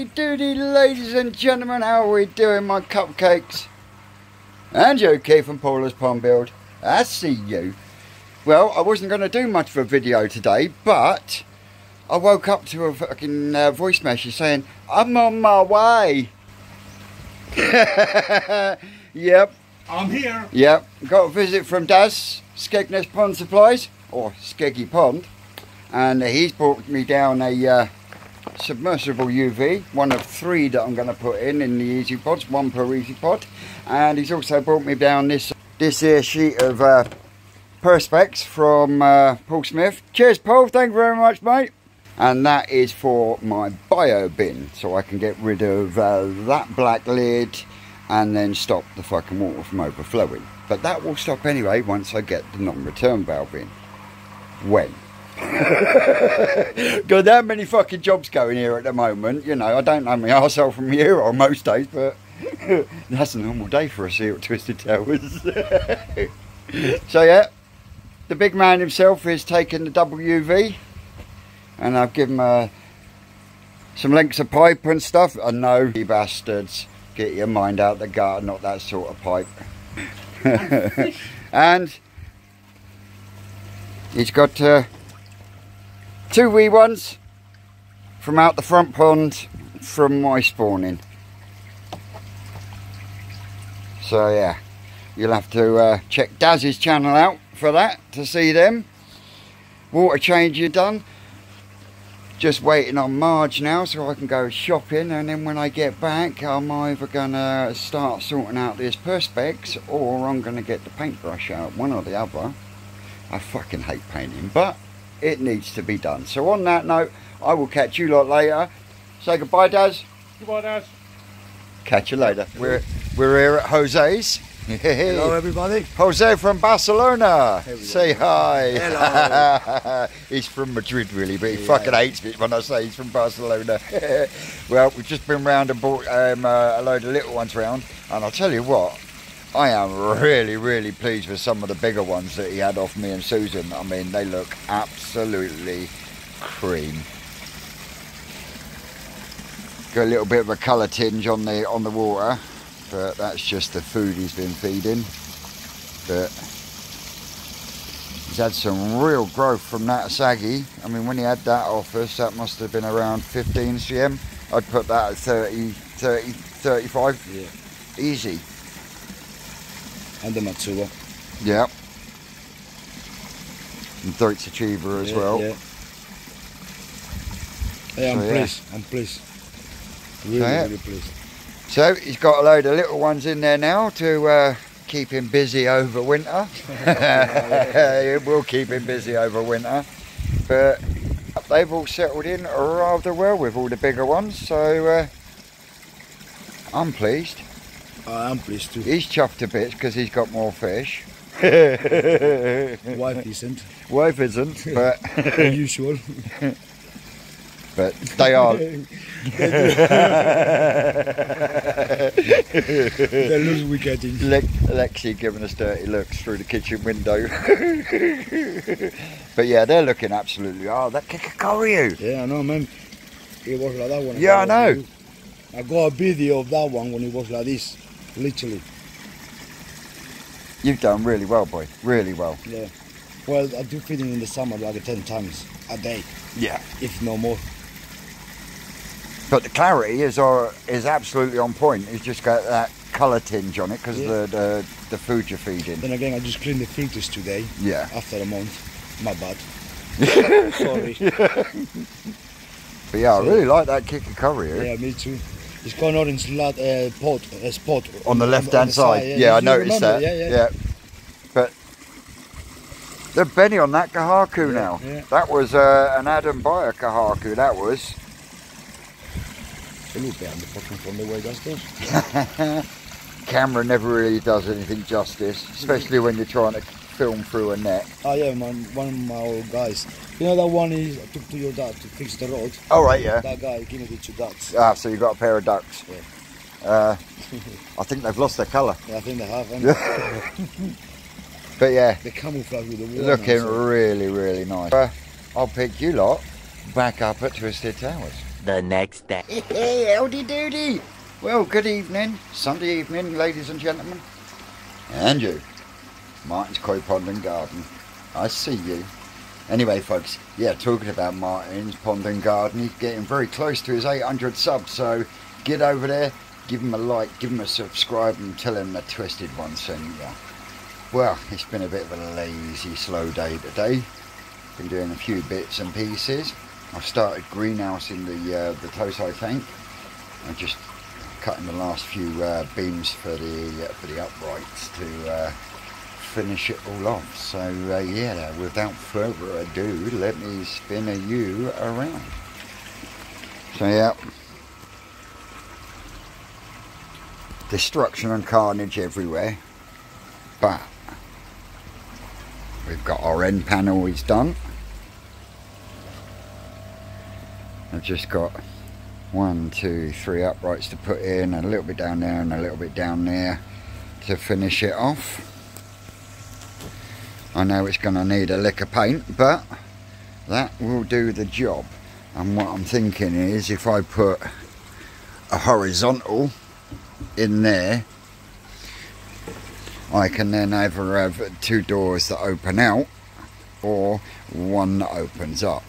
Howdy doody, ladies and gentlemen, how are we doing, my cupcakes? And you, Keith from Paula's Pond Build. I see you. Well, I wasn't going to do much of a video today, but I woke up to a fucking voice message saying, I'm on my way. Yep. I'm here. Yep. Got a visit from Daz, Skegness Pond Supplies, or Skeggy Pond. And he's brought me down a submersible UV, one of 3 that I'm going to put in the Easy Pods, 1 per Easy Pod. And he's also brought me down this here sheet of Perspex from Paul Smith. Cheers, Paul, thank you very much, mate. And that is for my bio bin, so I can get rid of that black lid and then stop the fucking water from overflowing. But that will stop anyway once I get the non-return valve in. When? Got that many fucking jobs going here at the moment, you know. I don't know my arsehole from here on most days, but that's a normal day for us here at Twisted Towers. So yeah, the big man himself has taken the WV, and I've given him some lengths of pipe and stuff. I know, you bastards, get your mind out the gutter, not that sort of pipe. And he's got 2 wee ones from out the front pond from my spawning. So yeah, you'll have to check Daz's channel out for that to see them. Water change you done. Just waiting on Marge now so I can go shopping, and then when I get back I'm either gonna start sorting out this Perspex or I'm gonna get the paintbrush out, one or the other. I fucking hate painting, but it needs to be done. So on that note, I will catch you lot later. Say goodbye, Daz. Goodbye, Daz. Catch you later. We're here at Jose's. Hello, everybody. Jose from Barcelona. Say hi. Hello. He's from Madrid, really, but he fucking hates me when I say he's from Barcelona. Well, we've just been round and bought a load of little ones round, and I'll tell you what, I am really pleased with some of the bigger ones that he had off me and Susan. I mean, they look absolutely cream. Got a little bit of a colour tinge on the water, but that's just the food he's been feeding. But he's had some real growth from that saggy. I mean, when he had that off us, that must have been around 15 cm. I'd put that at 30, 35. Yeah. Easy. And the Matsuwa. Yeah. And Deutsche Achiever as well. Yeah. Hey, I'm pleased. I'm pleased. Really pleased. So he's got a load of little ones in there now to keep him busy over winter. It will keep him busy over winter. But they've all settled in rather well with all the bigger ones. So I'm pleased. I'm pleased too. He's chuffed a bit because he's got more fish. Wife isn't. Wife isn't, but usual. But they are. The looks we're getting. Lexi giving us dirty looks through the kitchen window. But yeah, they're looking absolutely. Oh, that Kikakoryu. Yeah, I know, man. It was like that one. Yeah, I know. I got a video of that one when it was like this, literally. You've done really well, boy. Really well. Yeah. Well, I do feeding in the summer like 10 times a day. Yeah. If no more. But the clarity is absolutely on point. It's just got that colour tinge on it because of the food you're feeding. Then again, I just cleaned the filters today. Yeah. After a month. My bad. Sorry. But yeah, I really like that Kikakoryu. Yeah, me too. It's got an orange spot on the left-hand side. Yeah, I noticed that. Yeah. But they're Benny on that Kahaku now. Yeah. That was an Adam Bayer Kahaku. That was. A little bit underpoking from the way that's done. Camera never really does anything justice, especially when you're trying to film through a net. Oh yeah, man, one of my old guys. You know that one I took to your dad to fix the road? Oh right, yeah. That guy gave me 2 ducks. Ah, so you got a pair of ducks. Yeah. I think they've lost their colour. Yeah, I think they have. But yeah, the camouflage with the water. Looking really nice. I'll pick you lot back up at Twisted Towers. the next day. Hey, howdy doody. Well, good evening, Sunday evening, ladies and gentlemen. And you, Martin's Koi Pond and Garden. I see you. Anyway, folks, yeah, talking about Martin's Pond and Garden, he's getting very close to his 800 subs, so get over there, give him a like, give him a subscribe, and tell him the Twisted One sent you. Well, it's been a bit of a lazy, slow day today. Been doing a few bits and pieces. I've started greenhousing the Tosai tank. I'm just cutting the last few beams for the uprights to finish it all off. So yeah, without further ado, let me spin you around. So yeah, destruction and carnage everywhere, but we've got our end panel is done. I've just got 1, 2, 3 uprights to put in, a little bit down there and a little bit down there to finish it off. I know it's going to need a lick of paint, but that will do the job. And what I'm thinking is, if I put a horizontal in there, I can then either have 2 doors that open out or one that opens up.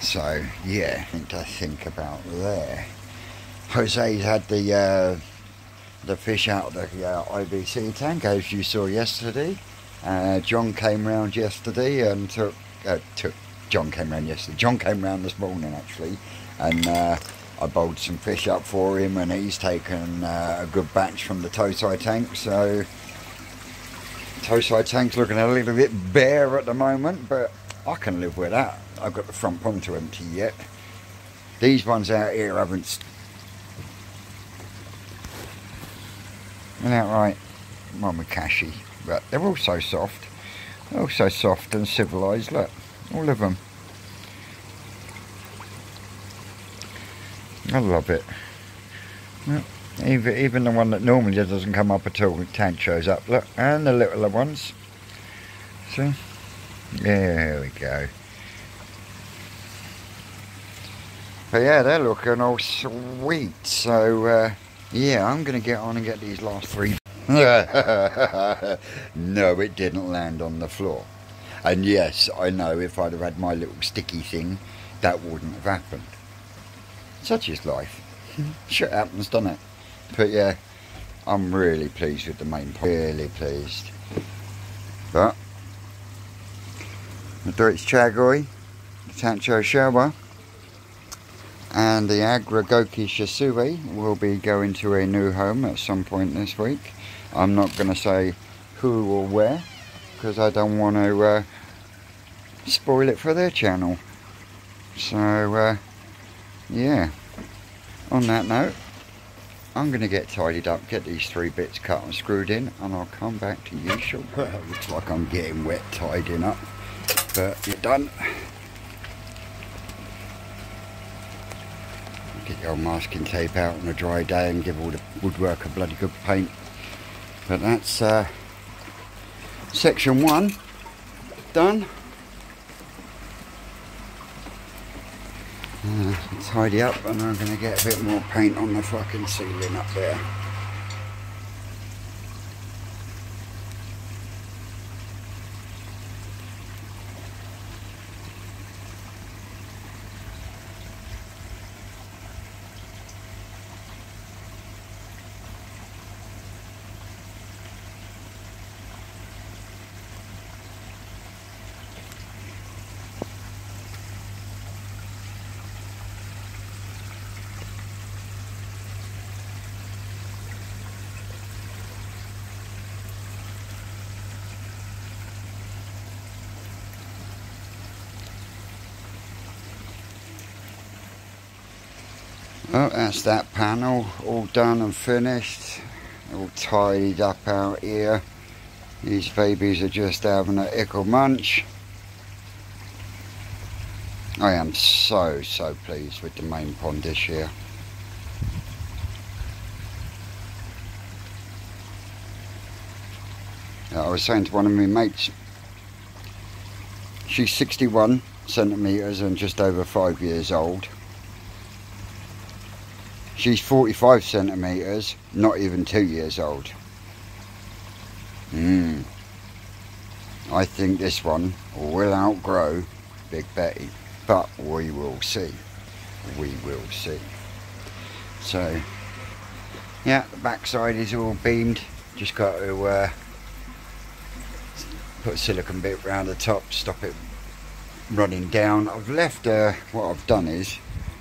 So yeah, to think about there. Jose's had the fish out of the IBC tank, as you saw yesterday. John came round yesterday and John came round this morning actually, and I bowled some fish up for him, and he's taken a good batch from the Tosai tank. So Tosai tank's looking a little bit bare at the moment, but I can live with that. I've got the front pond to empty yet. These ones out here haven't. Isn't that right? One with cashy, but they're all so soft. They're all so soft and civilised. Look, all of them. I love it. Well, even the one that normally doesn't come up at all, the tank shows up. Look, and the littler ones. See? There we go. But yeah, they're looking all sweet. So yeah, I'm going to get on and get these last 3. No, it didn't land on the floor. And yes, I know if I'd have had my little sticky thing, that wouldn't have happened. Such is life. Shit happens, doesn't it? But yeah, I'm really pleased with the main pond. Really pleased. But the Deutsch Chagoi, the Tancho Showa, and the Agragoki Shisui will be going to a new home at some point this week. I'm not going to say who or where, because I don't want to spoil it for their channel. So yeah, on that note, I'm going to get tidied up, get these 3 bits cut and screwed in, and I'll come back to you shortly. Looks like I'm getting wet tidying up, but you're done. Get the old masking tape out on a dry day and give all the woodwork a bloody good paint. But that's section 1 done. Tidy up, and I'm going to get a bit more paint on the fucking ceiling up there. Well, that's that panel all done and finished, all tidied up out here. These babies are just having a ickle munch. I am so pleased with the main pond this year. I was saying to one of my mates, she's 61 centimetres and just over 5 years old. She's 45 centimetres, not even 2 years old. I think this one will outgrow Big Betty, but we will see. We will see. So, yeah, the backside is all beamed. Just got to put a silicone bit around the top, stop it running down. I've left, what I've done is,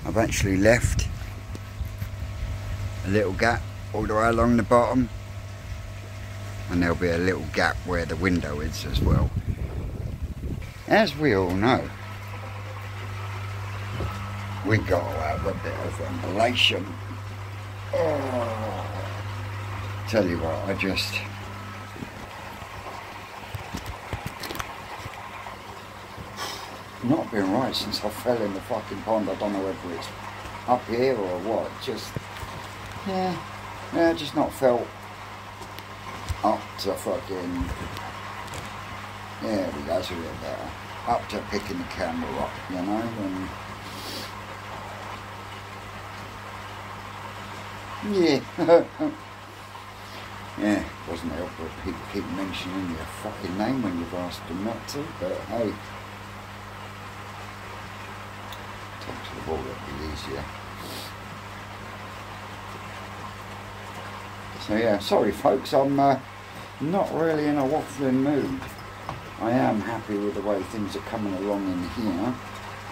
I've actually left a little gap all the way along the bottom, and there'll be a little gap where the window is as well. As we all know, we got to have a bit of ventilation. Oh, tell you what, I just not been right since I fell in the fucking pond. I don't know whether it's up here or what. Just just not felt up to fucking, there we go, that's a little better, up to picking the camera up, you know. And yeah, doesn't help that people keep mentioning your fucking name when you've asked them not to, but hey, talk to the ball, it'll be easier. So yeah, sorry folks, I'm not really in a waffling mood. I am happy with the way things are coming along in here.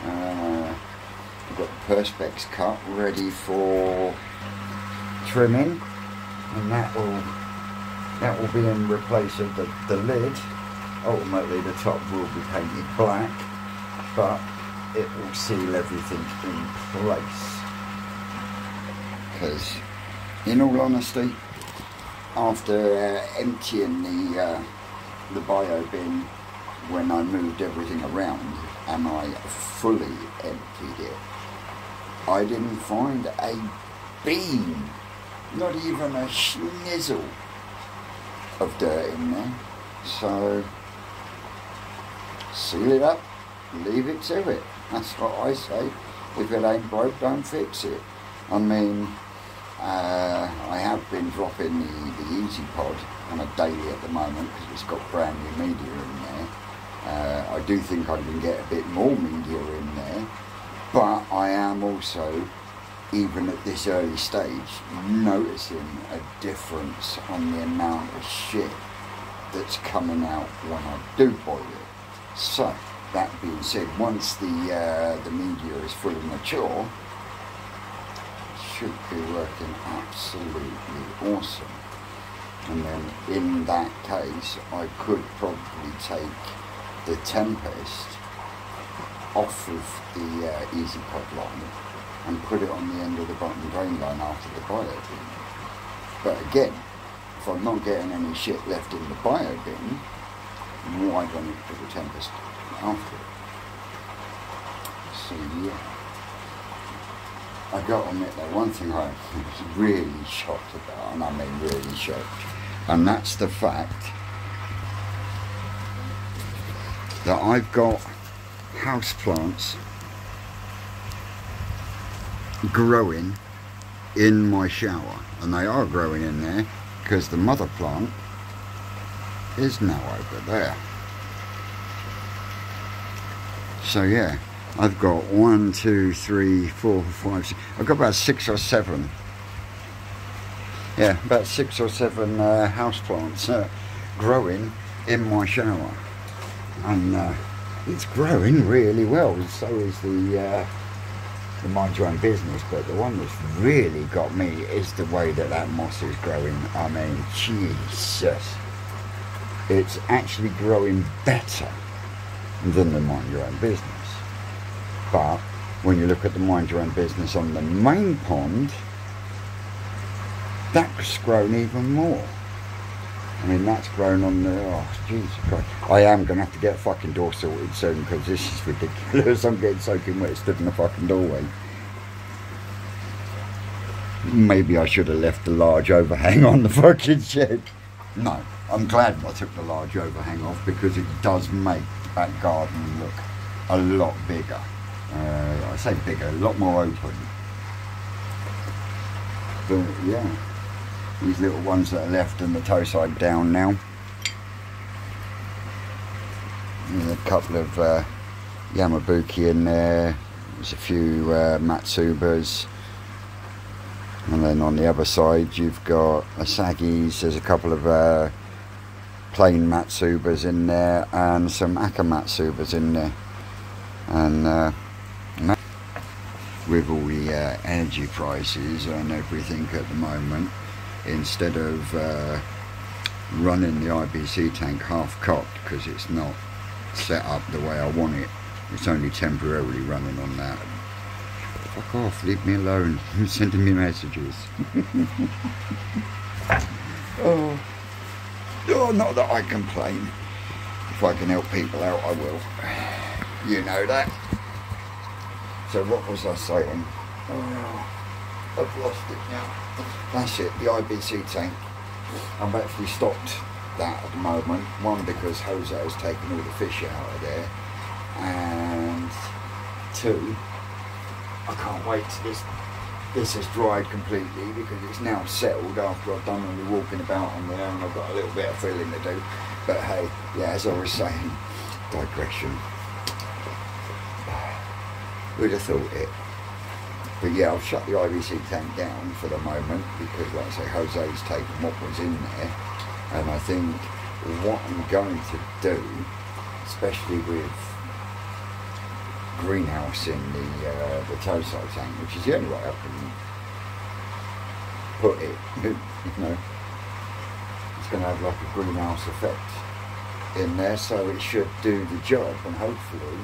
I've got the perspex cut ready for trimming, and that will be in replace of the lid. Ultimately the top will be painted black, but it will seal everything in place. Because in all honesty, after emptying the bio bin when I moved everything around and I fully emptied it, I didn't find a bean, not even a schnizzle of dirt in there. So seal it up, leave it to it. That's what I say. If it ain't broke, don't fix it. I mean, I have been dropping the Easy Pod on a daily at the moment because it's got brand new media in there. I do think I can get a bit more media in there, but I am also, even at this early stage, noticing a difference on the amount of shit that's coming out when I do boil it. So, that being said, once the media is fully mature, should be working absolutely awesome. And then in that case, I could probably take the Tempest off of the Easy Pod line and put it on the end of the bottom drain line after the bio bin. But again, if I'm not getting any shit left in the bio bin, why don't I put the Tempest after it? So yeah, I got to admit that one thing I was really shocked about, and I mean really shocked, and that's the fact that I've got houseplants growing in my shower, and they are growing in there because the mother plant is now over there. So yeah, I've got 1, 2, 3, 4, 5, 6, I've got about 6 or 7. Yeah, about 6 or 7 houseplants growing in my shower, and it's growing really well. So is the mind your own business, but the one that's really got me is the way that moss is growing. I mean, Jesus, it's actually growing better than the mind your own business. But when you look at the mind your own business on the main pond, that's grown even more. I mean, that's grown on the, oh Jesus Christ. I am going to have to get a fucking door sorted soon because this is ridiculous. I'm getting soaking wet stood in the fucking doorway. Maybe I should have left the large overhang on the fucking shed. No, I'm glad I took the large overhang off because it does make the back garden look a lot bigger. I say bigger, a lot more open. But yeah, these little ones that are left and the Tosai down now. There's a couple of Yamabuki in there. There's a few Matsubas. And then on the other side you've got Asagis. There's a couple of plain Matsubas in there and some Akamatsubas in there. And with all the energy prices and everything at the moment, instead of running the IBC tank half cocked because it's not set up the way I want it, it's only temporarily running on that. Fuck off, leave me alone. You're sending me messages. Oh, not that I complain. If I can help people out, I will. You know that. So what was I saying? Oh, I've lost it now. That's it, the IBC tank. I've actually stopped that at the moment. One, because Jose has taken all the fish out of there. And two, I can't wait till this has dried completely, because it's now settled after I've done all the walking about on there and I've got a little bit of filling to do. But hey, yeah, as I was saying, digression. Who'd have thought it? But yeah, I've shut the IBC tank down for the moment because, like I say, Jose's taken what was in there. And I think what I'm going to do, especially with greenhouse in the Tosai tank, which is the only way I can put it, you know, it's going to have like a greenhouse effect in there, so it should do the job, and hopefully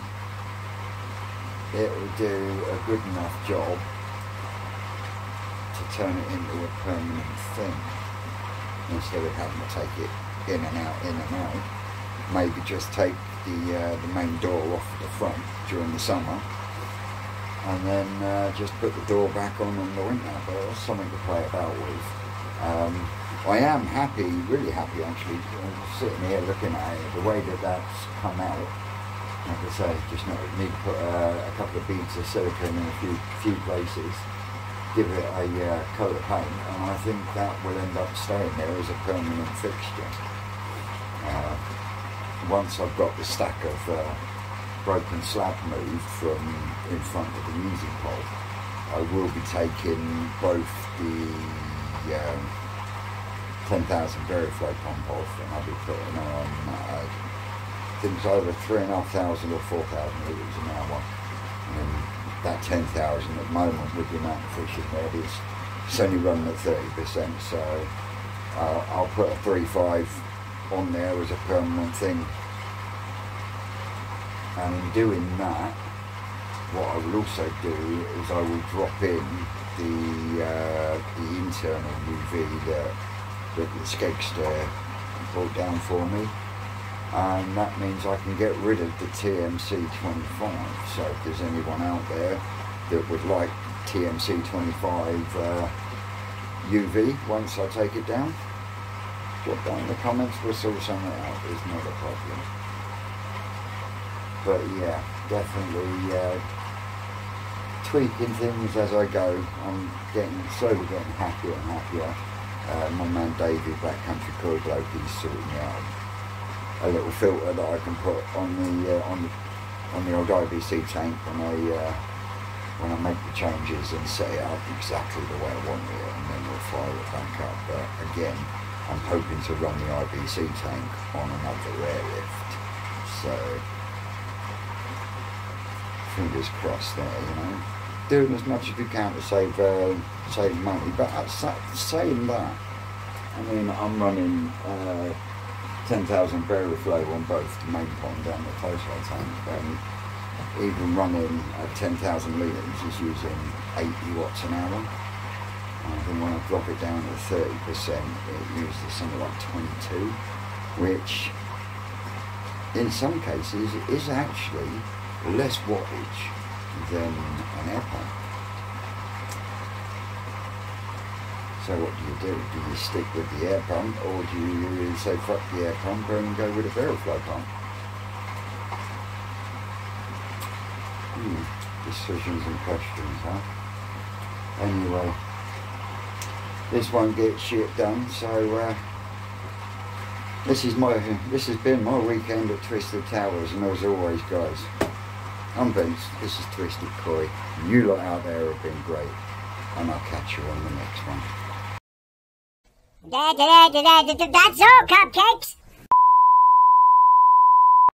it will do a good enough job to turn it into a permanent thing instead of having to take it in and out. Maybe just take the main door off the front during the summer and then just put the door back on in the winter. But that's something to play about with. I am happy, really happy actually, sitting here looking at it, the way that that's come out. Like I say, just need to put a couple of beads of silicone in a few places, give it a coat of paint, and I think that will end up staying there as a permanent fixture. Once I've got the stack of broken slab moved from in front of the easy pod, I will be taking both the 10,000 Veriflow pump off, and I'll be putting on I think it's either 3,500 or 4,000 litres an hour. And that 10,000 at the moment, with the amount of fish in there, it's only running at 30%, so I'll put a 3.5 on there as a permanent thing. And in doing that, what I will also do is I will drop in the internal UV that the Skegster brought down for me, and that means I can get rid of the TMC25. So if there's anyone out there that would like TMC25 UV once I take it down, drop down in the comments, we'll sort something out, it's not a problem. But yeah, definitely tweaking things as I go. I'm slowly getting happier and happier. My man David, Backcountry Coil Bloke, he's sorting out a little filter that I can put on the old IBC tank when I make the changes and set it up exactly the way I want it, and then we'll fire it back up. But again, I'm hoping to run the IBC tank on another airlift, so fingers crossed there, you know. Doing as much as you can to save money, but saying that, I mean, I'm running 10,000 Veriflow on both the main pond and the Tosai tank, and even running at 10,000 litres is using 80 watts an hour. And then when I drop it down to 30%, it uses something like 22, which in some cases is actually less wattage than an air pump. So what do? Do you stick with the air pump, or do you say fuck the air pump and go with a Veriflow pump? Decisions and questions, huh? Anyway, this won't get shit done. So this has been my weekend at Twisted Towers, and as always, guys, I'm Vince. This is Twisted Koi. You lot out there have been great, and I'll catch you on the next one. That's all, cupcakes.